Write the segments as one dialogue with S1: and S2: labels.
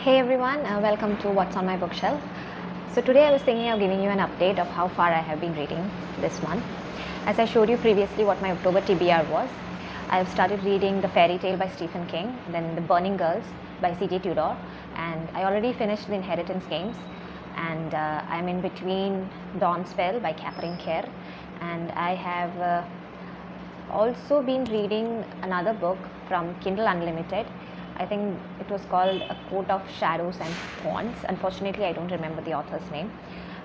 S1: Hey everyone, welcome to What's on My Bookshelf. So today I was thinking of giving you an update of how far I have been reading this month. As I showed you previously what my October TBR was, I have started reading The Fairy Tale by Stephen King, then The Burning Girls by C.J. Tudor, and I already finished The Inheritance Games, and I'm in between Dawnspell by Catherine Kerr, and I have also been reading another book from Kindle Unlimited. I think it was called A Coat of Shadows and Thorns. Unfortunately, I don't remember the author's name.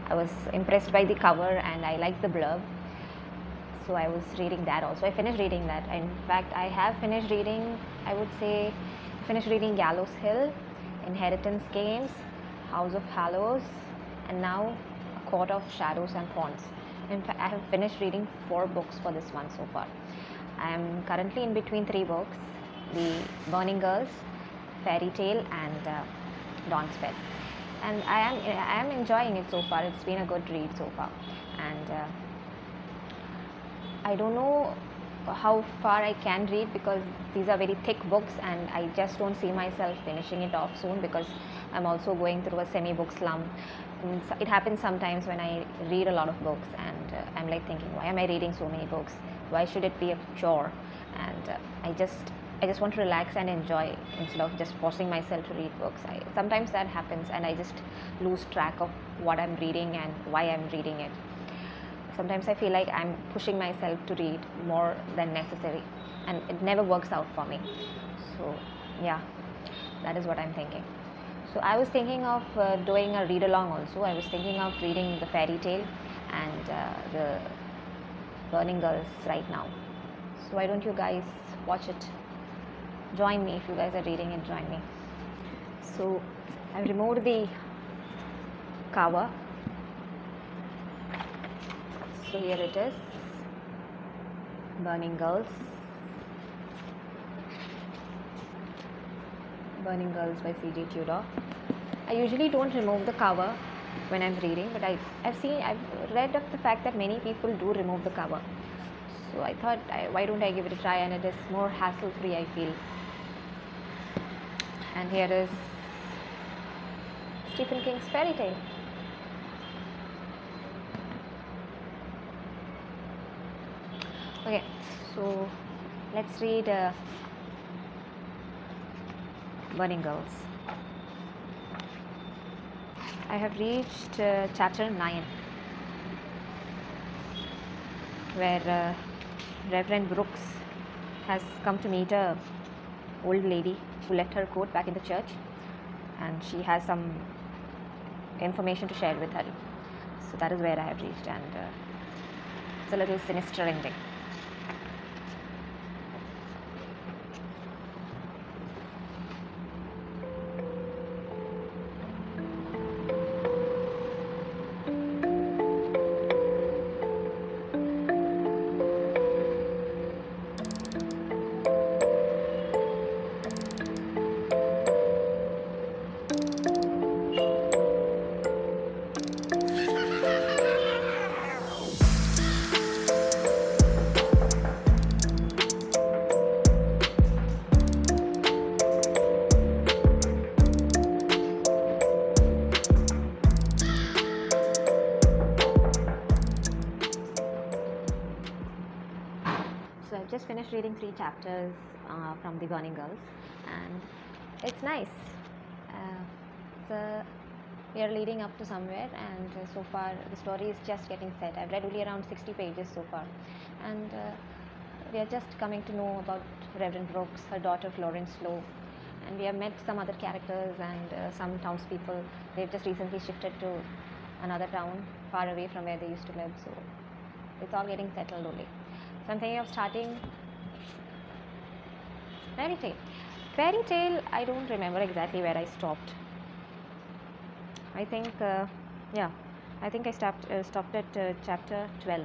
S1: I was impressed by the cover and I liked the blurb. So I was reading that also. I finished reading that. In fact, I have finished reading, I would say, finished reading Gallows Hill, Inheritance Games, House of Hallows, and now A Coat of Shadows and Thorns. In fact, I have finished reading 4 books for this month so far. I am currently in between 3 books, The Burning Girls, Fairy Tale, and Dawnspell. And I am enjoying it so far. It's been a good read so far. And I don't know how far I can read because these are very thick books and I just don't see myself finishing it off soon because I'm also going through a semi-book slump. And it happens sometimes when I read a lot of books and I'm like thinking, why am I reading so many books? Why should it be a chore? And I just want to relax and enjoy instead of just forcing myself to read books. Sometimes that happens and I just lose track of what I'm reading and why I'm reading it. Sometimes I feel like I'm pushing myself to read more than necessary and it never works out for me. So yeah, that is what I'm thinking. So I was thinking of doing a read along also. I was thinking of reading The Fairy Tale and The Burning Girls right now. So why don't you guys watch it? Join me if you guys are reading it, join me. So I've removed the cover. So here it is, Burning Girls. Burning Girls by C.J. Tudor. I usually don't remove the cover when I'm reading, but I've read of the fact that many people do remove the cover. So I thought, why don't I give it a try, and it is more hassle-free, I feel. And here is Stephen King's Fairy Tale. Okay, so let's read Burning Girls. I have reached chapter 9, where Reverend Brooks has come to meet a old lady who left her coat back in the church, and she has some information to share with her. So that is where I have reached, and it's a little sinister ending. So I've just finished reading 3 chapters from The Burning Girls, and it's nice. We are leading up to somewhere, and so far the story is just getting set. I've read only around 60 pages so far, and we are just coming to know about Reverend Brooks, her daughter Florence Lowe, and we have met some other characters and some townspeople. They've just recently shifted to another town far away from where they used to live, so it's all getting settled only. So I'm thinking of starting Fairy Tale. Fairy Tale, I don't remember exactly where I stopped. I think, I think I stopped at chapter 12.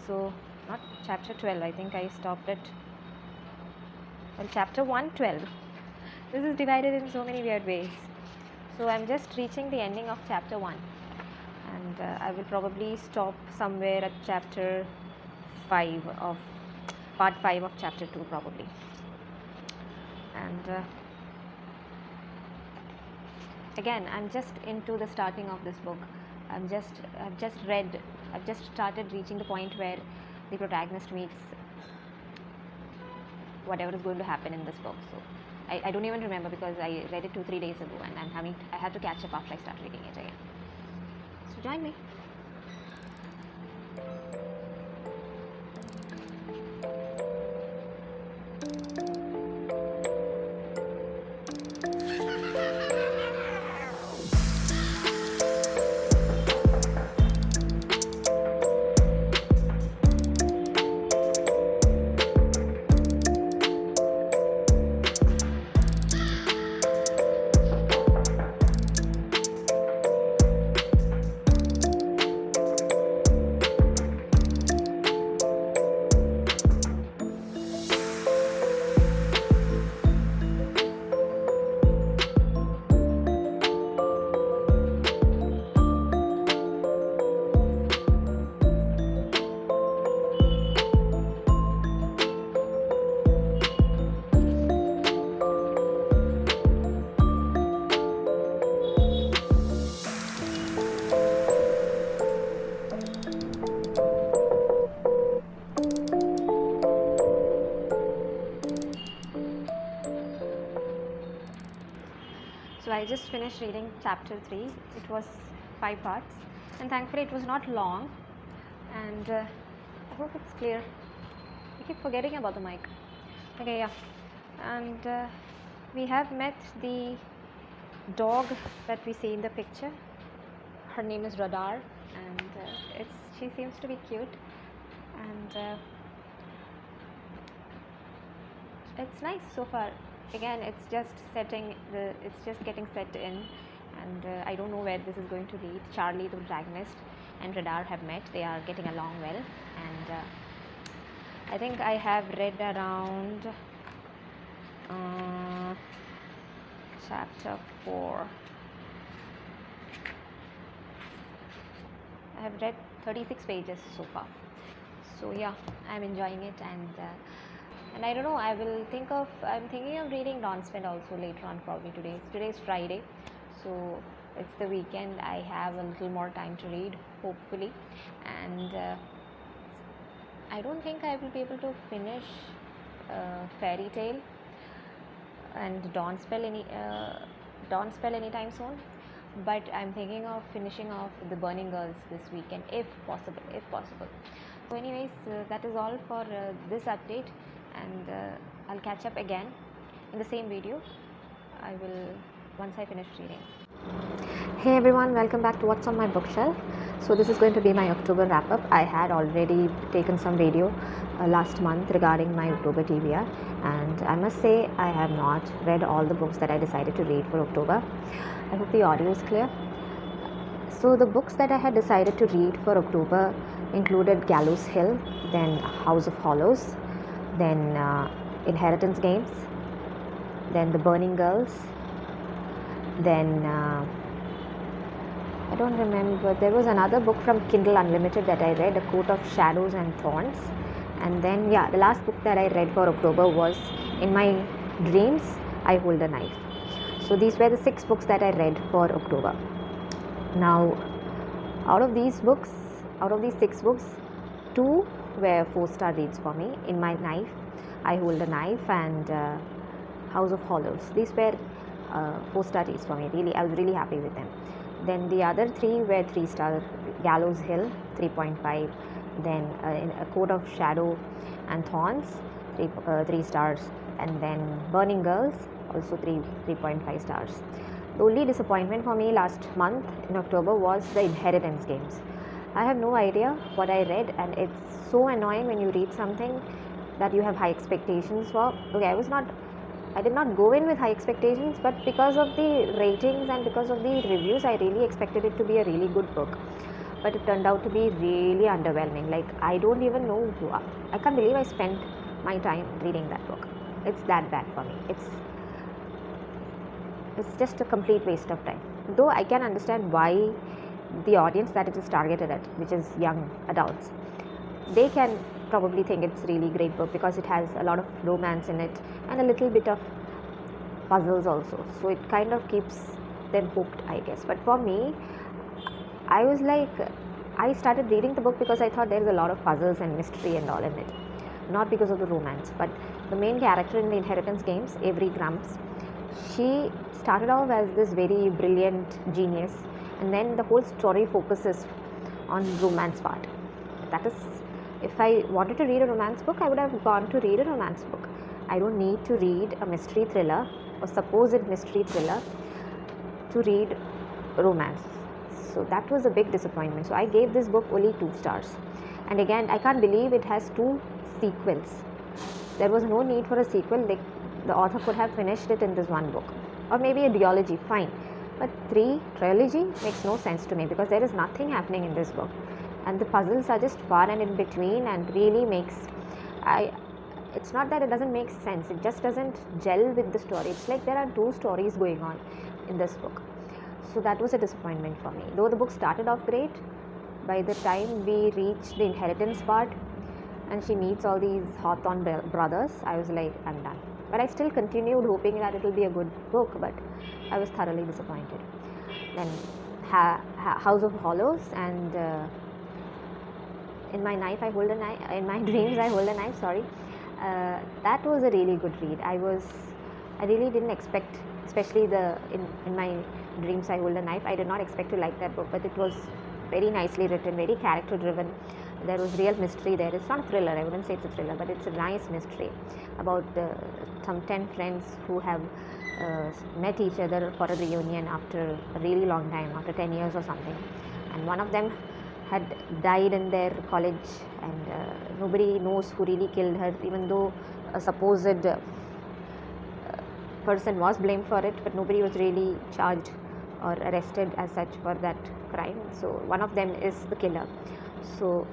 S1: So, not chapter 12, I think I stopped at, chapter 112. This is divided in so many weird ways. So, I'm just reaching the ending of chapter 1. And I will probably stop somewhere at chapter 5 of part 5 of chapter 2 probably. And again, I'm just into the starting of this book. I've just started reaching the point where the protagonist meets whatever is going to happen in this book. So I don't even remember because I read it 2-3 days ago, and I have to catch up after I start reading it again. So join me. So I just finished reading chapter 3. It was 5 parts, and thankfully it was not long, and I hope it's clear. I keep forgetting about the mic. Okay, yeah. And we have met the dog that we see in the picture. Her name is Radar, and she seems to be cute, and it's nice so far. Again, it's just getting set in, and I don't know where this is going to lead. Charlie, the protagonist, and Radar have met. They are getting along well, and I think I have read around chapter 4. I have read 36 pages so far. So yeah, I'm enjoying it, and I don't know, I'm thinking of reading Dawnspell also later on, probably today. Today's Friday, so it's the weekend. I have a little more time to read, hopefully, and I don't think I will be able to finish Fairytale and Dawnspell anytime soon, but I'm thinking of finishing off the Burning Girls this weekend, if possible. So anyways, that is all for this update, and I'll catch up again in the same video. I will once I finish reading. Hey everyone, welcome back to What's on My Bookshelf. So this is going to be my October wrap up. I had already taken some video last month regarding my October TBR, and I must say I have not read all the books that I decided to read for October. I hope the audio is clear. So the books that I had decided to read for October included Gallows Hill, then House of Hollows, then Inheritance Games, then The Burning Girls, then I don't remember, there was another book from Kindle Unlimited that I read, A Coat of Shadows and Thorns, and then the last book that I read for October was In My Dreams I Hold a Knife. So these were the 6 books that I read for October. Now out of these 6 books, 2 were 4-star reads for me. In My Knife I Hold a Knife and House of Hollows. These were 4-star reads for me. Really, I was really happy with them. Then the other 3 were 3-star. Gallows Hill 3.5, then A Coat of Shadow and Thorns 3 stars, and then Burning Girls also 3.5 stars. The only disappointment for me last month in October was the Inheritance Games. I have no idea what I read, and it's so annoying when you read something that you have high expectations for. Okay, I did not go in with high expectations, but because of the ratings and because of the reviews, I really expected it to be a really good book. But it turned out to be really underwhelming. Like, I don't even know, I can't believe I spent my time reading that book. It's that bad for me. It's just a complete waste of time. Though I can understand why the audience that it is targeted at, which is young adults, they can probably think it's a really great book because it has a lot of romance in it and a little bit of puzzles also. So it kind of keeps than hoped, I guess. But for me, I was like, I started reading the book because I thought there is a lot of puzzles and mystery and all in it, not because of the romance. But the main character in the inheritance games, Avery Grumps, she started off as this very brilliant genius, and then the whole story focuses on romance part. That is, if I wanted to read a romance book, I would have gone to read a romance book. I don't need to read a mystery thriller or supposed mystery thriller to read romance. So that was a big disappointment. So I gave this book only 2 stars. And again, I can't believe it has 2 sequels. There was no need for a sequel. The author could have finished it in this one book, or maybe a duology, fine. But 3 trilogy makes no sense to me, because there is nothing happening in this book, and the puzzles are just far and in between, and really makes it's not that it doesn't make sense, it just doesn't gel with the story. It's like there are 2 stories going on in this book. So that was a disappointment for me. Though the book started off great, by the time we reached the inheritance part and she meets all these Hawthorne brothers, I was like, I'm done. But I still continued hoping that it will be a good book, but I was thoroughly disappointed. Then House of Hollows, and in my dreams I hold a knife, sorry. That was a really good read. I really didn't expect, especially in my dreams I hold a knife, I did not expect to like that book, but it was very nicely written, very character driven. There was real mystery there. It's not a thriller, I wouldn't say it's a thriller, but it's a nice mystery about some 10 friends who have met each other for a reunion after a really long time, after 10 years or something, and one of them had died in their college, and nobody knows who really killed her, even though a supposed person was blamed for it, but nobody was really charged or arrested as such for that crime. So one of them is the killer. So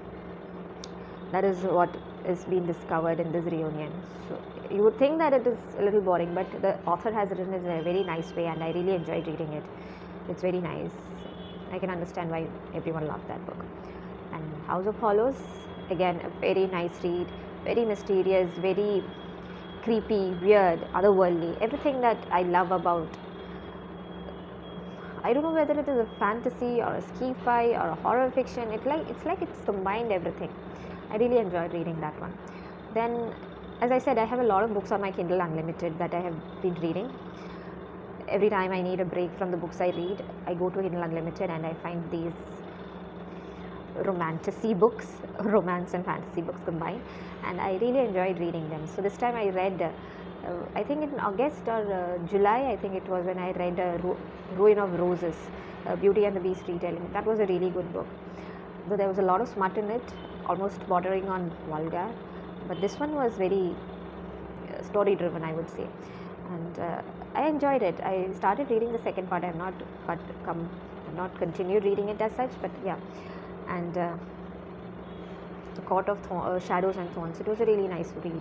S1: that is what is being discovered in this reunion. So you would think that it is a little boring, but the author has written it in a very nice way, and I really enjoyed reading it. It's very nice. I can understand why everyone loved that book. And House of Hollows, again, a very nice read, very mysterious, very creepy, weird, otherworldly, everything that I love about. I don't know whether it is a fantasy or a sci-fi or a horror fiction. It's like it's combined everything. I really enjoyed reading that one. Then, as I said, I have a lot of books on my Kindle Unlimited that I have been reading. Every time I need a break from the books I read, I go to Kindle Unlimited and I find these romantasy books, romance and fantasy books combined, and I really enjoyed reading them. So this time I read, I think in August or July, I think it was, when I read Ruin of Roses, Beauty and the Beast retelling. That was a really good book, though there was a lot of smut in it, almost bordering on vulgar, but this one was very story driven, I would say, and I enjoyed it. I started reading the second part. I have not continued reading it as such, but yeah. And The Court of Shadows and Thorns, it was a really nice read.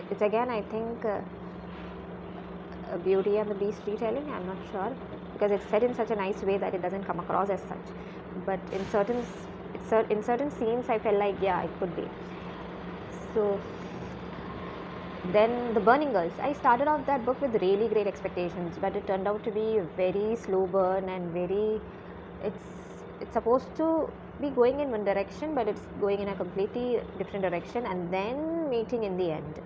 S1: It's again, I think, a Beauty and the Beast retelling. I'm not sure, because it's said in such a nice way that it doesn't come across as such, but in certain scenes I felt like, yeah, it could be. So then The Burning Girls, I started off that book with really great expectations, but it turned out to be a very slow burn, and it's supposed to be going in one direction, but it's going in a completely different direction, and then meeting in the end.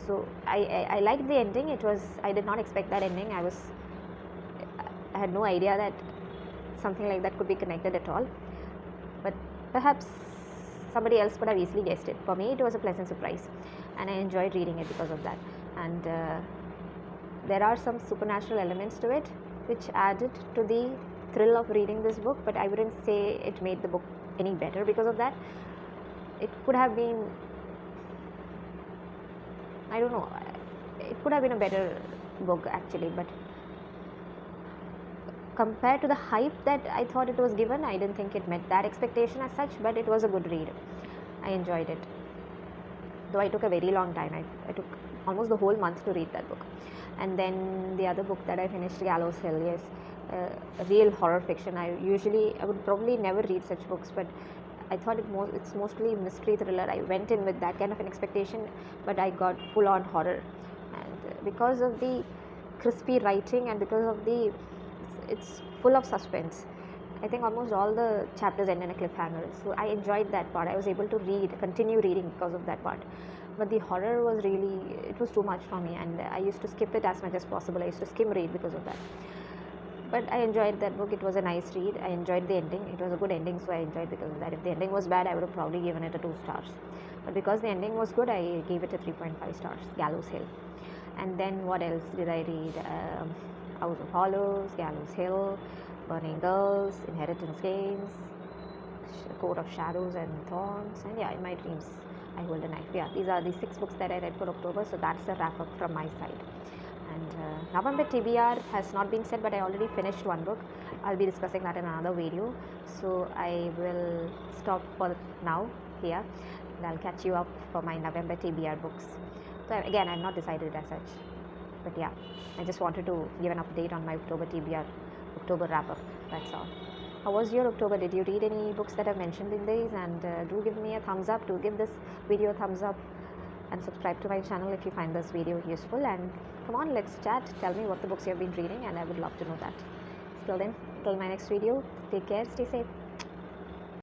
S1: So I liked the ending. I did not expect that ending. I had no idea that something like that could be connected at all, but perhaps somebody else could have easily guessed it. For me, it was a pleasant surprise, and I enjoyed reading it because of that. And there are some supernatural elements to it which added to the thrill of reading this book, but I wouldn't say it made the book any better because of that. It could have been, I don't know, it could have been a better book actually, but compared to the hype that I thought it was given, I didn't think it met that expectation as such, but it was a good read. I enjoyed it, though I took a very long time. I took almost the whole month to read that book. And then the other book that I finished, Gallows Hill, yes, a real horror fiction. I would probably never read such books, but I thought it's mostly mystery thriller. I went in with that kind of an expectation, but I got full on horror, and because of the crispy writing, and because of the it's full of suspense. I think almost all the chapters end in a cliffhanger, so I enjoyed that part. I was able to continue reading because of that part. But the horror was really, it was too much for me, and I used to skip it as much as possible. I used to skim read because of that. But I enjoyed that book. It was a nice read. I enjoyed the ending. It was a good ending, so I enjoyed because of that. If the ending was bad, I would have probably given it a 2 stars. But because the ending was good, I gave it a 3.5 stars. Gallows Hill. And then what else did I read? House of Hollows, Gallows Hill, Burning Girls, Inheritance Games, Court of Shadows and Thorns, and yeah, In My Dreams I Hold a Knife. Yeah, these are the 6 books that I read for October, so that's a wrap up from my side. And November TBR has not been said, but I already finished one book. I'll be discussing that in another video, so I will stop for now here, and I'll catch you up for my November TBR books. So again, I've not decided as such, but yeah, I just wanted to give an update on my October TBR, October wrap up. That's all. How was your October? Did you read any books that I've mentioned in these? And do give me a thumbs up. Do give this video a thumbs up, and subscribe to my channel if you find this video useful. And come on, let's chat. Tell me what the books you have been reading, and I would love to know that. Till then, till my next video, take care, stay safe.